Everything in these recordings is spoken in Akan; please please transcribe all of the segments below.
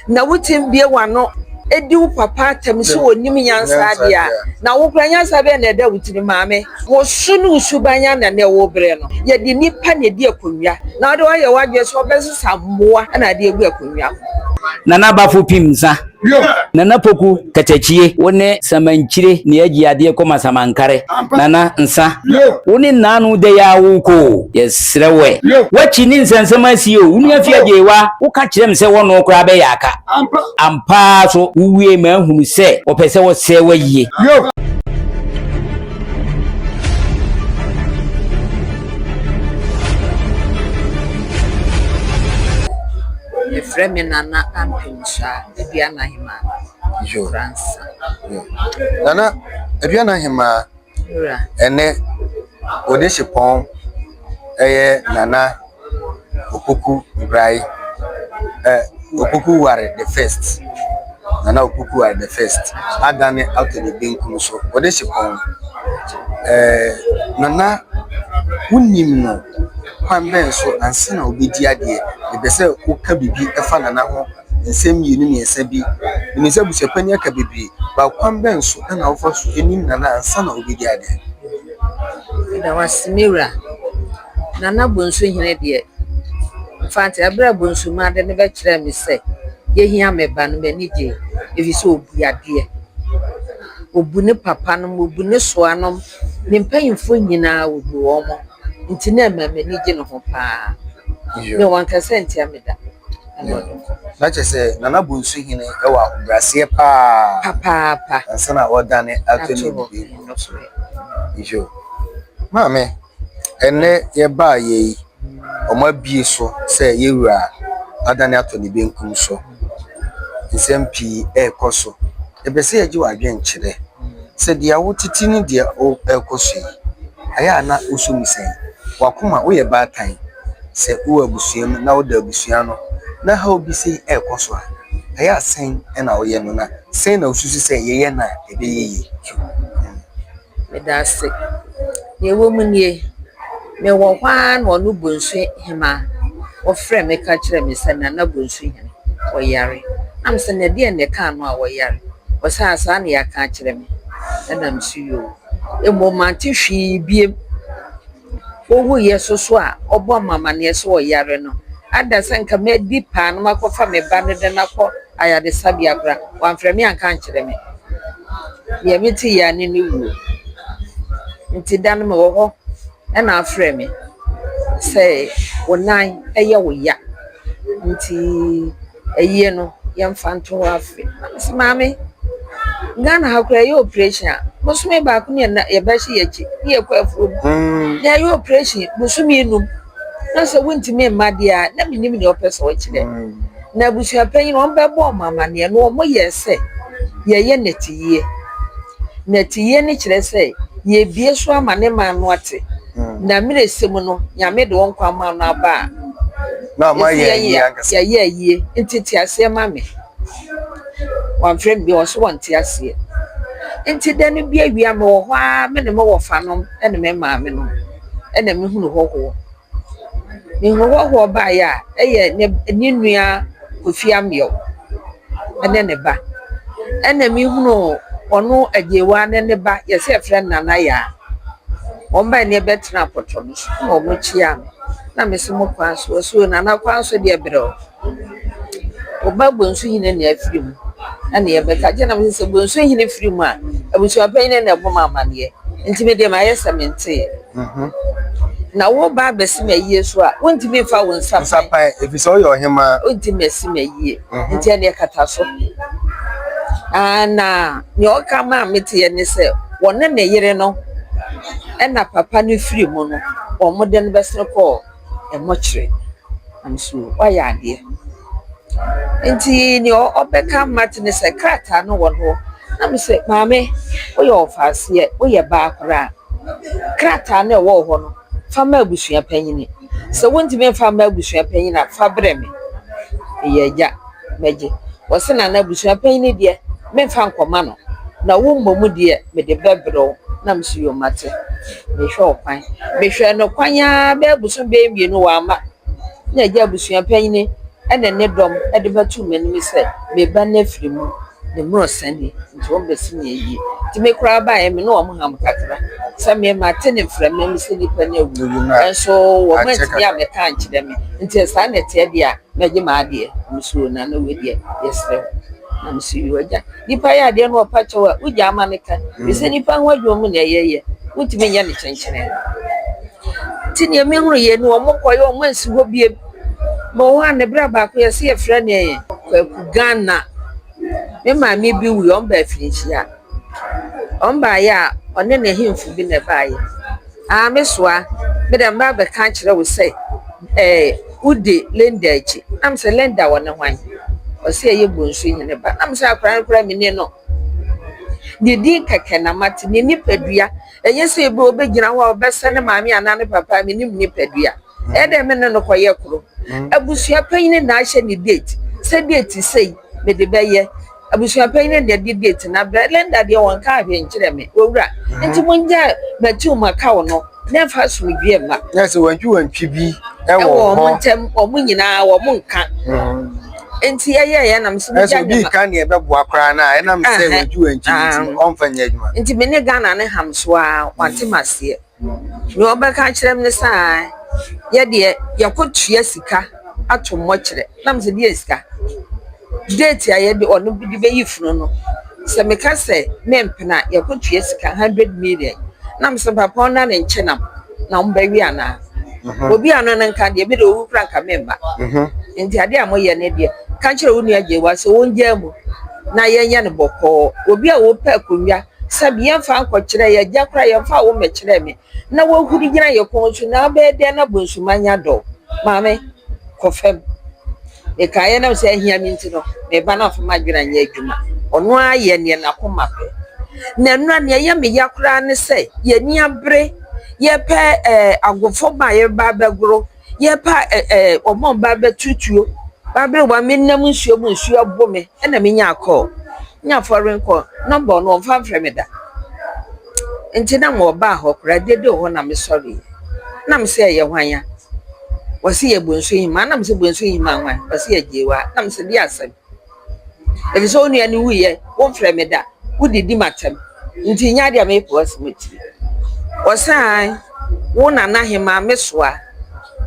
na wutim bie wano edi wo papa atem so onim nyansa dia na wo kura nyansa be na da wutiri maame wo sunu subanya na ne wo bre no ye di nipa na di akonwa na de wo ye wadwe so obesesa mmoa na de egu akonwa Nana Bafo Pimsa Nana Poku Katachie Wone Samanchire Niaji Adia Koma Samankare Nana Nsa Wone Nanu de ya wuko Yes rewe Wachi ninsa nsamasiyo Unia fia jewa Ukachi mse wono krabe yaka Ampa so uwe mahunu se Opese wo sewe ye Frame Nana Ampinsa, Ebiana Hima, France. Nana, Ebiana Hima, ene Odeshipon, Nana Opoku Ibrai, Opoku were the first. Nana Opoku were the first. I done it out of the Binkum so Odeshipon, Nana Unimno. Kwambe so ansana obedi ade e be se woka bibi efa nana ho nsem yinu ne nsabi ni se busepani aka bibi ba kwambe so na wofa so enim nana ansana obedi ade da wasimira nana bonso hine de fante abra bonso ma de ne be kire mi se ye hia meba no be nije efi so obu ade obu ne papa no obu ne so anom ne mpanyimfo nyina obu wo mo nti na mama ni je no ho pa me wan ka senti ameda na che se nana bonsu hine e wa brase pa ansana odane atoni bi ijo mame ene ye ba ye oma bie so se ye wura adane atoni bi nkum so nsempi ekoso e be se ye ji wa dwen kire se dia wotiti ni dia o ekoso aya na usumi sen wakuma wo ye batan se wo abusuam na wo da abusua no na ha obi sei ekoso a aya sen na wo ye no na sen na ususu se ye na ebe ye me da se ye wo munie me wo hwan wo no bonsu hima wo frɛ me ka kyerɛ me se na bonsu hima wo yare am se na de ne ka no a wo yare wo sa asa na ya ka kyerɛ me na msuyo e mo mante hwi biem owu yeso a obo mama ne so oyare no ada senka me di pa no makofa me ba ne de nakọ ayade sabia kra wan frɛ me anka nkyerɛ me ye meti ya ne ne wu nti dan me wo ho e na frɛ me sɛ wonan eye wo ya nti eye no ye mfa nto afi mame Ghana hakura ye operation musumi ba ku ne ye ba shi yechi ye kwa afro na ye operation musumi num na se wontimi mmade a na minim ne opese wo kire na busua panyin on be bo mama ne no mo ye se ye netiye ne kire se ye bie so ama ne ma no ate na mire sem no nyame de won kwa ma no aba na ma ye ntiti ase ma me one friend bi also want ase enti den bi awia me wo hwa me ne mo wo fa no ene me ma me no ene me hunu ho me ho ba ya eye ne nua Kofi Amio ene ne ba ene me hunu ono ajewa ne ba ye se friend nana ya on ba ne betra poto no o mo chia na me se mo kwa so nana kwa so de bere o ba bonsu hine ne afiri mu ana ye beka je na me se bonsu hine firi mu a abusu apan ne bo mama ne nti me de ma ye mente na wo ba besi me yie so a wonti me fa won sapa efise o yo hema wonti me si me yie nti ene kata so ana ni o ka ma mete ye ne se wona ne yire no ena papa no firi mu no o mo de no besere ko e mo kire am so wa ya ade nti ni o beka mate ne se krata no wo no na me se maame o ye ofase o ye ba akra krata na wo ho no fama abusua panyini se wonti me fama abusua panyina fa brɛ me ye ja meje wo se na abusua panyini de me fa nkoma no na wo mbomu de me de bɛbrɛ na msuyo mate me hwɛ okwan me hwɛ no kwanya ba abusu be mienu wa ma na ja abusua panyini ene ne dom e de batu m'anim se me ba na firi mu ne mro sani nti won besi ne yi ti me kura ba e me no wo ham kakra se me ma tene fra me se nipa na wu enso wo ma ti ya me ka nkyere me nti sa na te dia me gi ma ade musuo na we die yesre na musuo waja nipa ya de no pa chewa uja ama me ka me se nipa ho adwo mu na yeye wuti me nya ne kyenkyere ti ne me huru ye no mo koyo mo ansi ho bie mo wa ne bra ba ko yesi e fra ne kwaku Ghana me ma mi bi wi on ba firinchia on ba ya one ne himfu bi ne ba ye me soa me dem ba kan kire wo say ude lenda echi am se lenda wona hwan o se ye bonsu hine ba am se akran mi ne no ni di keke na mate ni nipadua enye se ebe obegyina ho obese ne maami ana ne papa mi ni nipadua e de me ne no koye kuro abusua panyin na ahye ni date se date sei me de beye abusua panyin de date na lenda de won ka ahwe nkire me owura nti monja matu maka wo no na fa so due ma yes wantwi bi e wo mo ntem o mo nyina wo mo nka enti ye na mse bi bi kan ye beboa kra na e na mse wantwi nti onfanya adwuma enti me ne Ghana ne hamso a wante mase me obeka kirem ne sai ye de yakotua sika ato mo kire na mse de sika date ya ye de ono bi de beyi funu no se me ka se me mpena yakotua sika 100 million na mse papa ona ne nkenam na mbawi ana obi ano ne nka de bi de owu franka memba enti ade amoye ne de ka kire wonu aje wa se wonja mu na yenya ne boko obi a wo pa konwa sabi yemfa nkokire ye jakra yemfa wo mekire me na wo huri gina ye konsu na be de na bonsumanya do maame kofem e kaye na se ahia mi ntino me ba na fama gina nya adwuma ono aye ne na koma pe na nura ne ye me yakra ne se ye ni abre ye pe agofo ba ye ba begro ye pa omo ba betutuo ba bre wa me nam nsuo mu nsuo bome e na me nya akọ nya foreign call number no fa frame da enti na mo ba ho kra dede ho na me sorry na me se ye hwan wasi ye bonso hima na me se bonso hima hwan wasi ye jewa na me se di asem e bi so onu ani wu ye won frame da udidi matem nti nya dia me po asimoti osan wona na hima me soa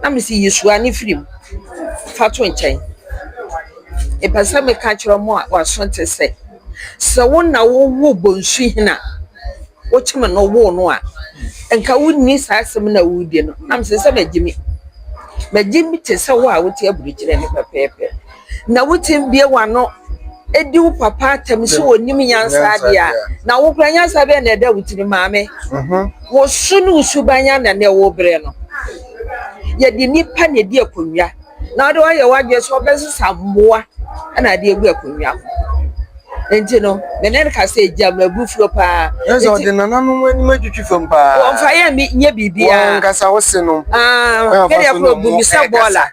na me se yesua ni firim fato nchen e pesa me ka kiro mo wa sonte se so wona wo bonsu hina wo chima no wo no a enka wonni sa asem na wudi no na me se magimi te se wo a wote aburukire ne pepepe na wotim bie wano edi wo papa atem so wonim nyansa dia na wo kra nyansa be na da wutiri maame wo sunu subanya na ne wo bre no ye di nipa ne di akonwa na do ye wadwe so obesesa mmoa na de egu akonwa enti no menen ka se jama bufro pa eso de nananu ani madwutwi fam pa won fa ye mi nye bibia won kasa wose no kede afro bumisa bola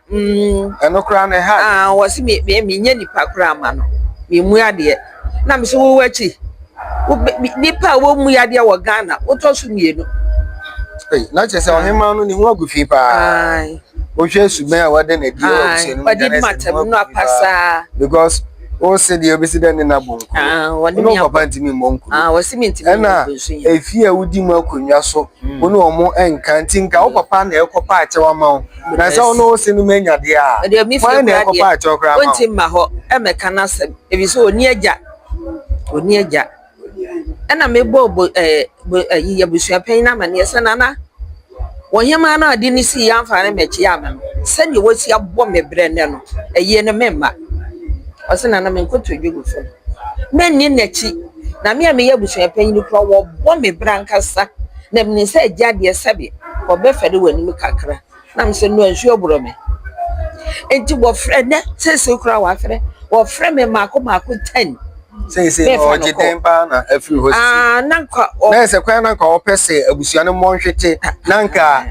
eno kra ne ha wose mi nye nipa kra ma no mi mu ade na mi so wo wachi nipa wo mu ade wo Ghana wo to so mienu na che se ohema no ni hu agufi pa o hwe suben a wade na di o se no wade matam no apasa because o se di obisi den na bonko wani mi papa ntimi monko wasi mi ntimi na efi a wudi mu akonwa so onu omo enka ntinka o papa na ekopa achewa ma na se ono o se no manya de a why na ekopa achewa kra ma wonti ma ho emeka na se ebi so oni agya ena me bobo ya busua pen na mane se nana wohema na adi ni si ya mfa ne mechi ya ma no se ni wosi abọ mebre ne no eye ne memma osena na me nkoto dwegu fo menni nachi na me ya busua pen ni kro wo bo mebre nkasa na me se agya de sabe wo be fede wani kakra na me se no ansu oburo me enti wo frɛ ne se kra wa frɛ wo frɛ me mako 10 say o jitempa na afri hosi nanka na se kwan nanka o pese abusua no monhwete nanka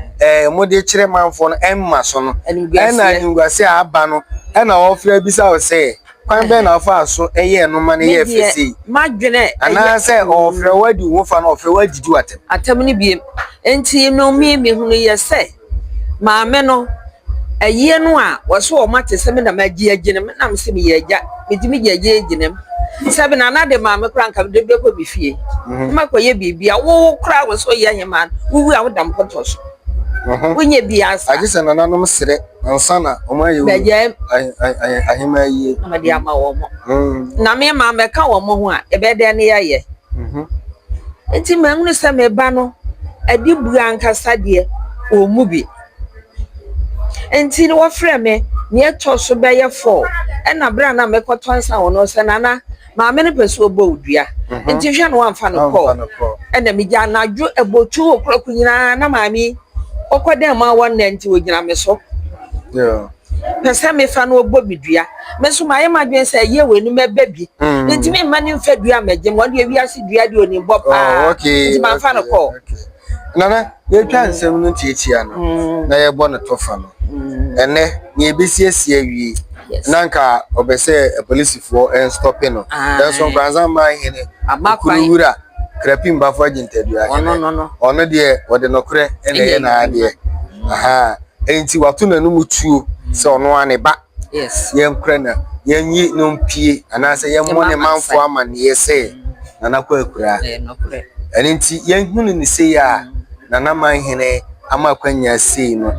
mode kire manfo no emma so no na ngwase aba no na o fra bisa o se kwan be na afa so eye no ma ne ye fesi madwene ana se o fra wadi wo fa na o fra wadi du atem ni biem enti no mi hunu ye se maame no a year no was so much as some of my dear gentlemen. I'm seeing ye, me ye, ginem. 7 another mamma crank of the baby be fee. Marco ye be a whole crowd was so young man who will damn potos. When ye be asked, I just an anonymous set and sana, oh my, I hear my ye, my dear mamma. Now, me, mamma, come on, more, a bed than ye. It's a man with some bano, a deep blanca sadia, or movie. And see what frame near Tosso Bay 4, and a brand I make what once I know, Sanana, my many person bold, dear. And Tishan one fan of call, and the Mijana drew about 2 o'clock in mammy. O kwa dem ma won nanti ogina me so pese me fa no obobi dua me so maye madwen say ye weni me baby nti me mani mfa dua megem won de wiase dua de oni bo pa nti ma fa no call nana ye twa nsem no tietia no na ye bo no tofa no ene ye besiesie awie nanka obese police for and stopping no then so granza man hene amakura krapim bafo agintadua ono de wode nokre ene na de aha enti wato nanu mutuo se ono ane ba ye nkra na yenyi no mpie anase ye mo ne manfo amane ye se nana kwa akura enti yenhunu ni se ya nana man hene amakwanya sei no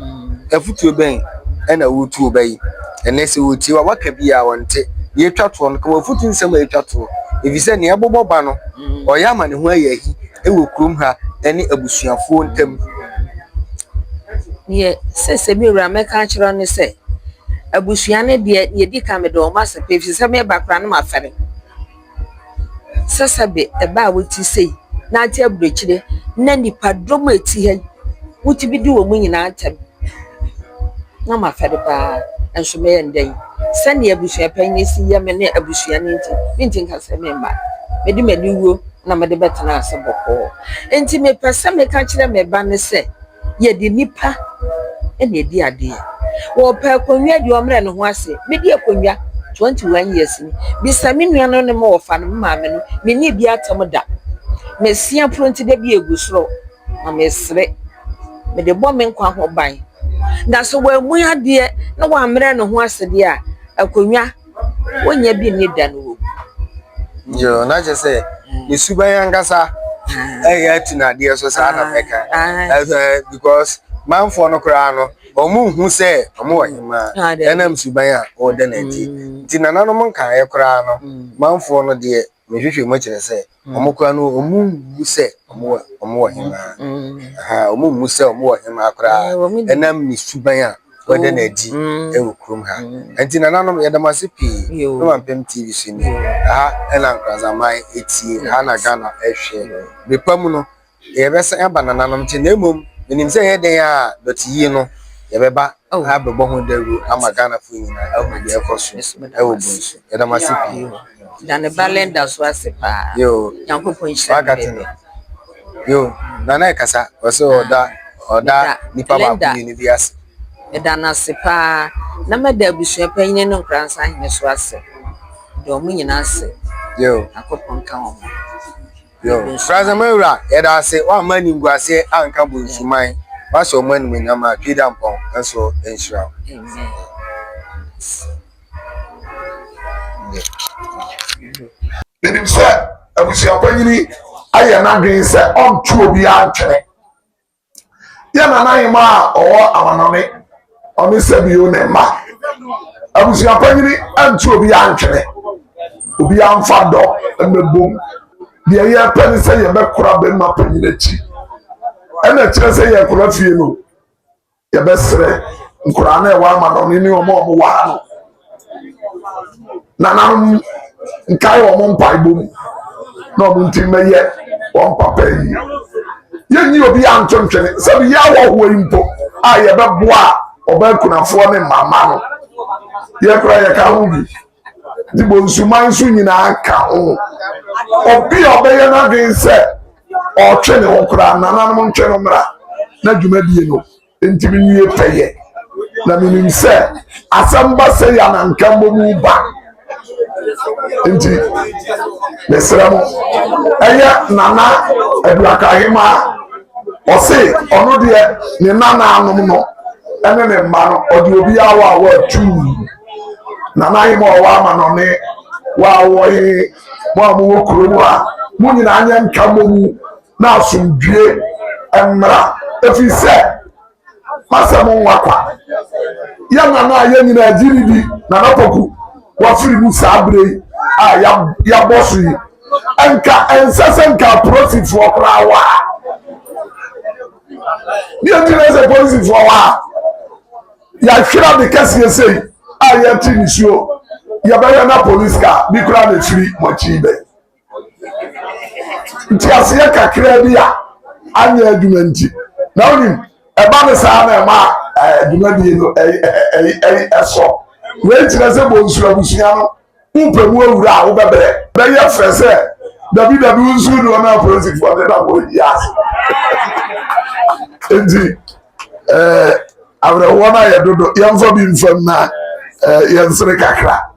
afutuo ben ena wutuo bai ene se wuti wa waka bia wonte ye twato no ko futu nsem ye twato efise ne aboboba no oyama ne ho ayahi ewo krom ha ene abusuafo ntam ye sese mi wura meka kiro ne se abusua ne de ye di ka me do ma se efise me bakra no ma fere sasabe eba wuti sei na ati aburochire na nipa dom eti ha wuti bi di wo mu nyina atam na ma fere pa enso me ndai sani abusua panyi si ye me ne abusua ne nti nka se me ba me di mani wo na me de betena aseboko enti me pese me ka kire me ba ne se ye di nipa ene di ade wo pa konwa di omre ne ho ase me di akonwa 21 years ni bi sami nua no ne mo fa no ma me no me ni bi atam da me sia pronti de bi egusro na me sre me de bo me nkwa ho ban da so wa mu ade na wa mre ne ho ase de a akonwa wonya bi ni da no yo na je say ni suban angasa ya tina de so sa na meka because man for no kra no omu hu se omu wahima enam suban a o de na ti na nanu mon kan e kra no man for no de me hwehwe mo kire se omu kra no omu hu se omu wahima omu hu se omu wahima kra enam ni suban a o de na di e wo krom ha enti na nanu ye damase pi no man pem tv sini ena nkraza mai eti na Ghana ehwe bepam no ye besa eba na nanam ti na emom menim se ye den a dotiyi no ye beba ha bebo ho daru ama Ghana fu nyina ahu ye ekoso e wo bunsu ye damase pi dan balenda so asepa yo yankopon hye yo nana ekasa oso oda nipa ba ku ni biase edana sepa na meda abusua panyin no nkransa hene so ase do mu nyina ase yo akopon ka wo yo fraza mawura eda ase wa mani nguase anka bunsuman wa so mani menyama twida mpon enso enshira amen Dedim se abusua panyin aye na dwen se ontu obi antwere ya na nanyima owo amanome oni sebio ne ma abusua panyin antu obi antwere obi amfado emebom de ye pani se ye bekura be ma panyin achi ena kire se ye kura fie no ye besre nkura na e wa amanome ni omo wa no na nanum nkai omo mpaibom na omo ntimeye won papa yi yenyi obi antontwene se bi ya wo impo a ye beboa obakunafo ne mama no ye kura ye ka hu bi di bonsuman su nyina aka ho obi obeye na dwen se o twene ho kura nananum ntwene mra na dwumadie no entimi nwie peye na minim se asamba se ya na nkambo mu ba enti mesramo aya nana eduakahima ose onu de ni nana anum no ɛne ne mma no ɔde obi awo a wɔatu na n'ayi ma ɔwɔ ama no ne wɔawɔ yi mo a mowɔ kurom a mo nyinaa nyɛ nka mo mu na asomdwie mmra efi sɛ masɛm nwa kwa yɛ nana a yɛ nyinaa gyiri di Nana Poku wafiri mu saa bere a yɛabɔ so yi nka ɛnsɛ sɛ nka polisifoɔ koraa wɔ a ne yɛgyina sɛ polisifoɔ wɔ a yɛahwera de kɛseɛ sei a yɛte nisuo yɛbɛyɛ na police car bi koraa na firi mɔkyi bɛ nti aseɛ kakra bi a anyɛ adwuma nti na wonim ɛba ne saa na ɛma adwuma bi no ɛsɔ wei kyerɛ sɛ bonsu abusua no wopɛ mu awura a wobɛbrɛ bɛyɛ fɛ sɛ dabi nsu ne ɔna apolisifoɔ ne na wɔyi ase nti awerɛhoɔ no ayɛ dodo yɛmfa bi mfam na yɛnsere kakra